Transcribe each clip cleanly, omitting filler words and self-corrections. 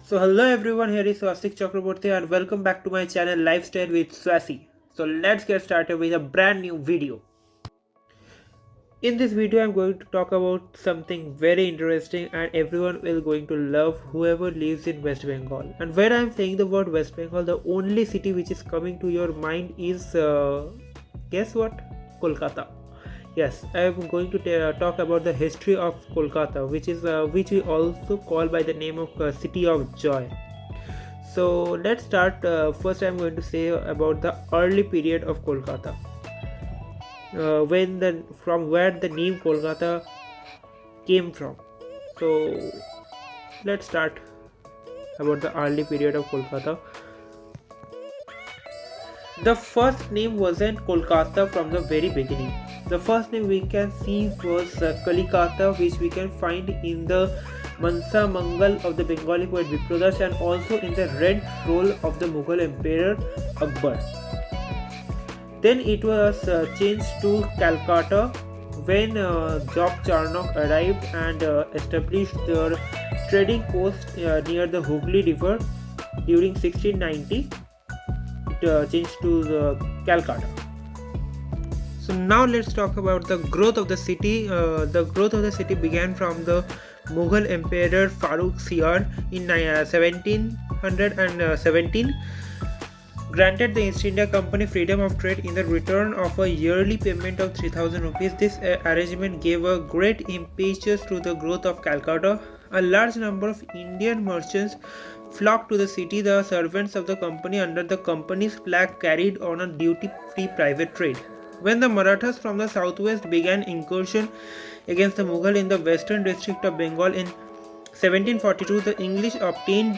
So hello everyone, here is Swastik Chakraborty and welcome back to my channel Lifestyle with Swasi. So let's get started with a brand new video. In this video I'm going to talk about something very interesting and everyone will going to love whoever lives in West Bengal. And when I'm saying the word West Bengal, the only city which is coming to your mind is guess what? Kolkata. Yes, I am going to talk about the history of Kolkata, which we also call by the name of City of Joy. So let's start. First, I'm going to say about the early period of Kolkata, from where the name Kolkata came from. So let's start about the early period of Kolkata. The first name wasn't Kolkata from the very beginning. The first name we can see was Kalikata, which we can find in the Mansa Mangal of the Bengali poet Vipradas and also in the rent roll of the Mughal Emperor Akbar. Then it was changed to Calcutta when Jock Charnock arrived and established their trading post near the Hooghly River during 1690. It changed to Calcutta. So now let's talk about the growth of the city. The growth of the city began from the Mughal Emperor Farooq Siar in 1717, granted the East India Company freedom of trade in the return of a yearly payment of 3000 rupees. This arrangement gave a great impetus to the growth of Calcutta. A large number of Indian merchants flocked to the city. The servants of the company under the company's flag carried on a duty-free private trade. When the Marathas from the southwest began incursion against the Mughal in the western district of Bengal in 1742, the English obtained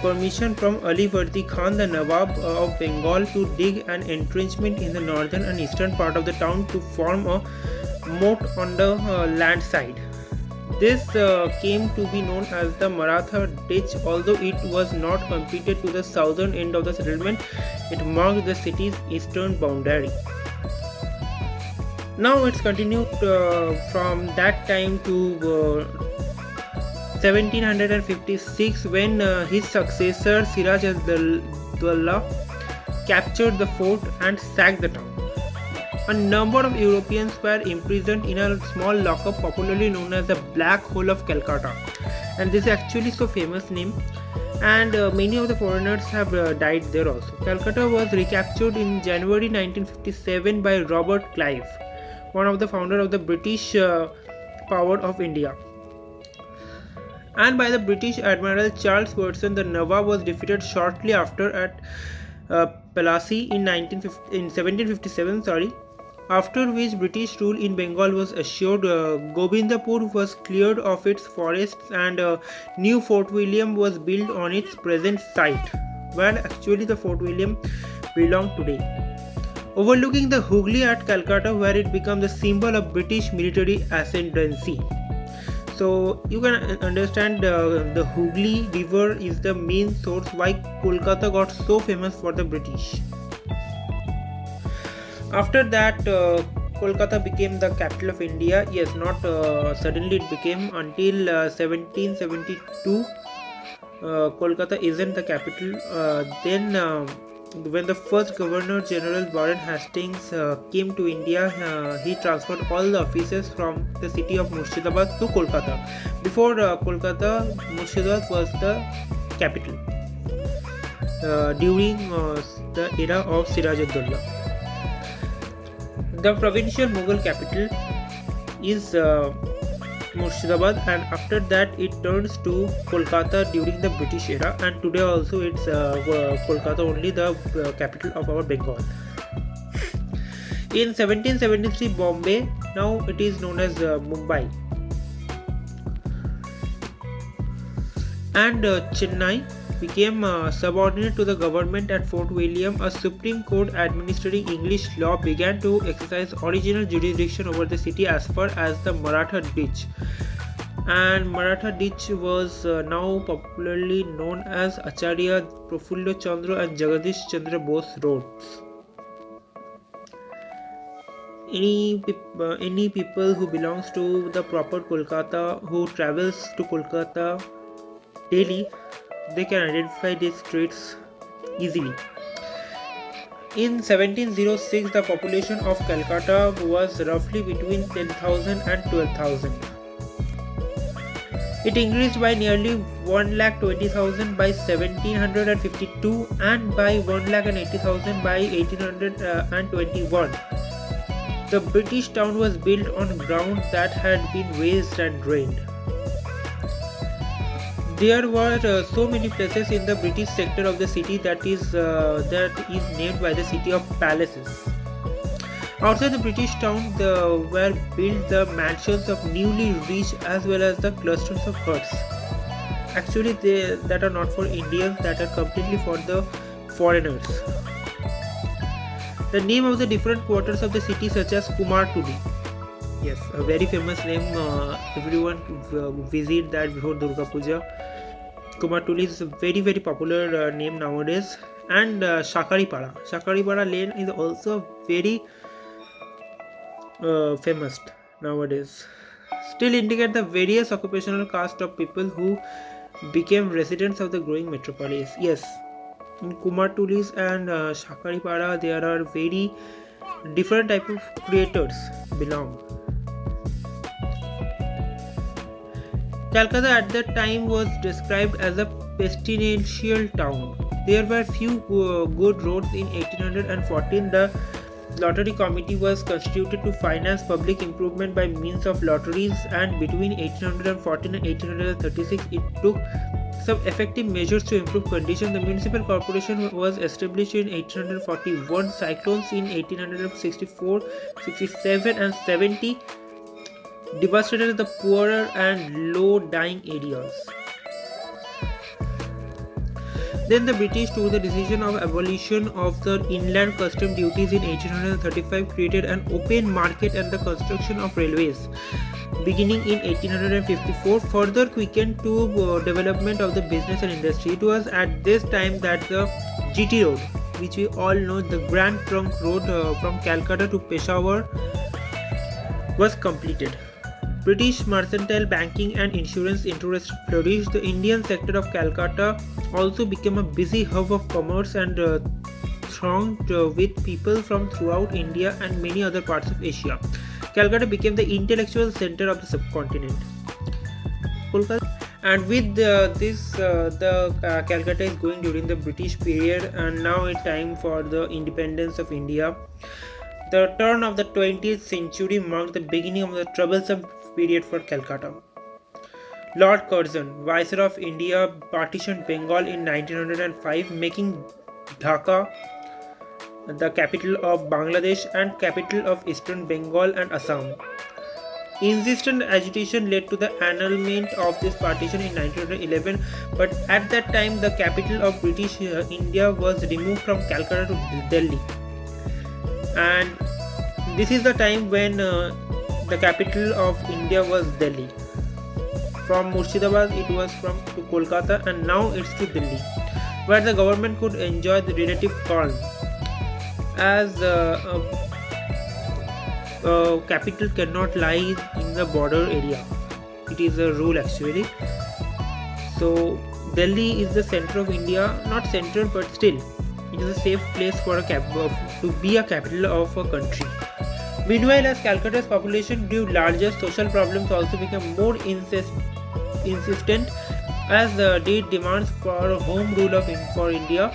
permission from Ali Vardi Khan, the Nawab of Bengal, to dig an entrenchment in the northern and eastern part of the town to form a moat on the land side. This came to be known as the Maratha Ditch. Although it was not completed to the southern end of the settlement, it marked the city's eastern boundary. Now it's continued from that time to 1756 when his successor Siraj ad-Dawla captured the fort and sacked the town. A number of Europeans were imprisoned in a small lockup popularly known as the Black Hole of Calcutta, and this is actually so famous name, and many of the foreigners have died there also. Calcutta was recaptured in January 1957 by Robert Clive, one of the founder of the British power of India, and by the British Admiral Charles Watson. The Nawab was defeated shortly after at Plassey in 1757. After which British rule in Bengal was assured. Govindapur was cleared of its forests and new Fort William was built on its present site, where actually the Fort William belongs today, overlooking the Hooghly at Calcutta, where it became the symbol of British military ascendancy. So you can understand the Hooghly river is the main source why Kolkata got so famous for the British. After that, Kolkata became the capital of India. Yes, not suddenly it became. Until 1772, Kolkata isn't the capital. Then, when the first Governor General Warren Hastings came to India, he transferred all the offices from the city of Murshidabad to Kolkata. Before Kolkata, Murshidabad was the capital during the era of Siraj ad-Dawla. The provincial Mughal capital is Murshidabad, and after that it turns to Kolkata during the British era, and today also it's Kolkata only the capital of our Bengal. In 1773, Bombay, now it is known as Mumbai, and Chennai became subordinate to the government at Fort William. A Supreme Court administering English law began to exercise original jurisdiction over the city as far as the Maratha Ditch, and Maratha Ditch was now popularly known as Acharya Prafulla Chandra and Jagadish Chandra Bose roads. Any people who belongs to the proper Kolkata, who travels to Kolkata daily, they can identify these traits easily. In 1706, the population of Calcutta was roughly between 10,000 and 12,000. It increased by nearly 1,20,000 by 1752 and by 1,80,000 by 1821. The British town was built on ground that had been razed and drained. There were so many places in the British sector of the city that is named by the city of palaces. Outside the British town, were built the mansions of newly rich as well as the clusters of huts. Actually, that are not for Indians; that are completely for the foreigners. The name of the different quarters of the city, such as Kumartuli. Yes, a very famous name. Everyone visit that before Durga Puja. Kumartuli is a very popular name nowadays. And Shakaripara Lane is also very famous nowadays. Still indicate the various occupational caste of people who became residents of the growing metropolis. Yes, in Kumartulis and Shakaripara there are very different type of creators belong. Calcutta at that time was described as a pestilential town. There were few good roads. In 1814, the Lottery Committee was constituted to finance public improvement by means of lotteries, and between 1814 and 1836 it took some effective measures to improve conditions. The municipal corporation was established in 1841. Cyclones in 1864, 67 and 70 devastated the poorer and low-lying areas. Then the British took the decision of abolition of the inland custom duties in 1835, created an open market and the construction of railways beginning in 1854, further quickened to development of the business and industry. It was at this time that the GT Road, which we all know, the Grand Trunk Road from Calcutta to Peshawar, was completed. British mercantile banking and insurance interests flourished. The Indian sector of Calcutta also became a busy hub of commerce and thronged with people from throughout India and many other parts of Asia. Calcutta became the intellectual center of the subcontinent. And with Calcutta is going during the British period, and now it's time for the independence of India. The turn of the 20th century marked the beginning of the troublesome period for Calcutta. Lord Curzon, Viceroy of India, partitioned Bengal in 1905, making Dhaka the capital of Bangladesh and capital of Eastern Bengal and Assam. Insistent agitation led to the annulment of this partition in 1911, but at that time the capital of British India was removed from Calcutta to Delhi. And this is the time when the capital of India was Delhi. From Murshidabad it was to Kolkata, and now it's to Delhi, where the government could enjoy the relative calm, as capital cannot lie in the border area. It is a rule actually. So Delhi is the center of India, not center but still it is a safe place for to be a capital of a country. Meanwhile, as Calcutta's population grew larger, social problems also became more insistent, as did demands for home rule for India.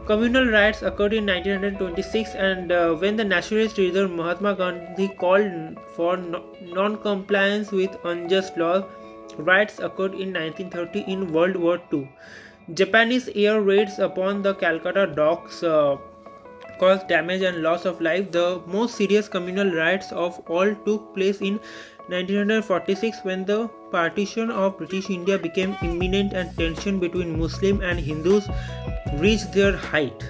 Communal riots occurred in 1926, and when the nationalist leader Mahatma Gandhi called for non-compliance with unjust laws, riots occurred in 1930 in World War II. Japanese air raids upon the Calcutta docks caused damage and loss of life. The most serious communal riots of all took place in 1946, when the partition of British India became imminent and tension between Muslim and Hindus reached their height.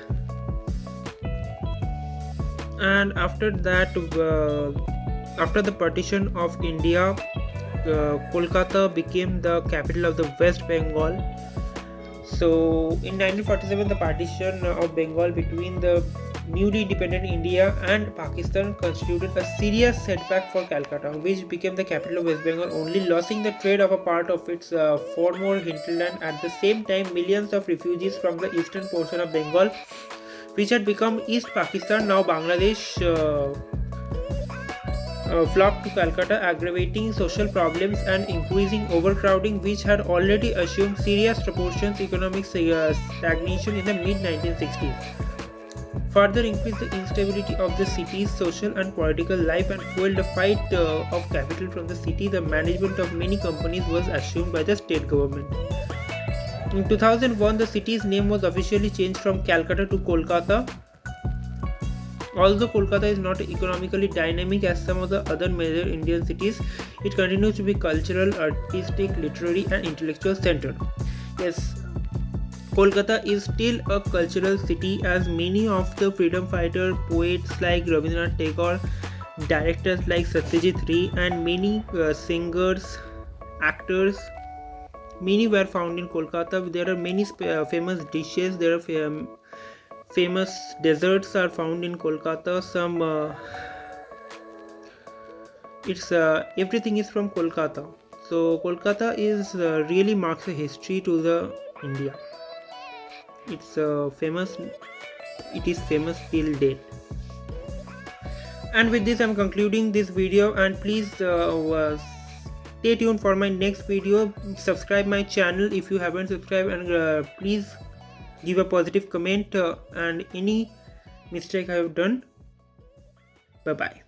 And after that, after the partition of India, Kolkata became the capital of the West Bengal. So in 1947, the partition of Bengal between the newly independent India and Pakistan constituted a serious setback for Calcutta, which became the capital of West Bengal, only losing the trade of a part of its former hinterland. At the same time, millions of refugees from the eastern portion of Bengal, which had become East Pakistan, now Bangladesh, flocked to Calcutta, aggravating social problems and increasing overcrowding, which had already assumed serious proportions. Economic stagnation in the mid 1960s further increased the instability of the city's social and political life and fueled the fight of capital from the city. The management of many companies was assumed by the state government. In 2001, the city's name was officially changed from Calcutta to Kolkata. Although Kolkata is not economically dynamic as some of the other major Indian cities, it continues to be cultural, artistic, literary, and intellectual center. Yes, Kolkata is still a cultural city, as many of the freedom fighter poets like Rabindranath Tagore, directors like Satyajit Ray, and many singers, actors, many were found in Kolkata. There are many famous dishes. There are famous desserts are found in Kolkata. It's everything is from Kolkata. So Kolkata is really marks a history to the India. It's famous. It is famous till date. And with this, I'm concluding this video. And please stay tuned for my next video. Subscribe my channel if you haven't subscribed, and please give a positive comment and any mistake I have done. Bye bye.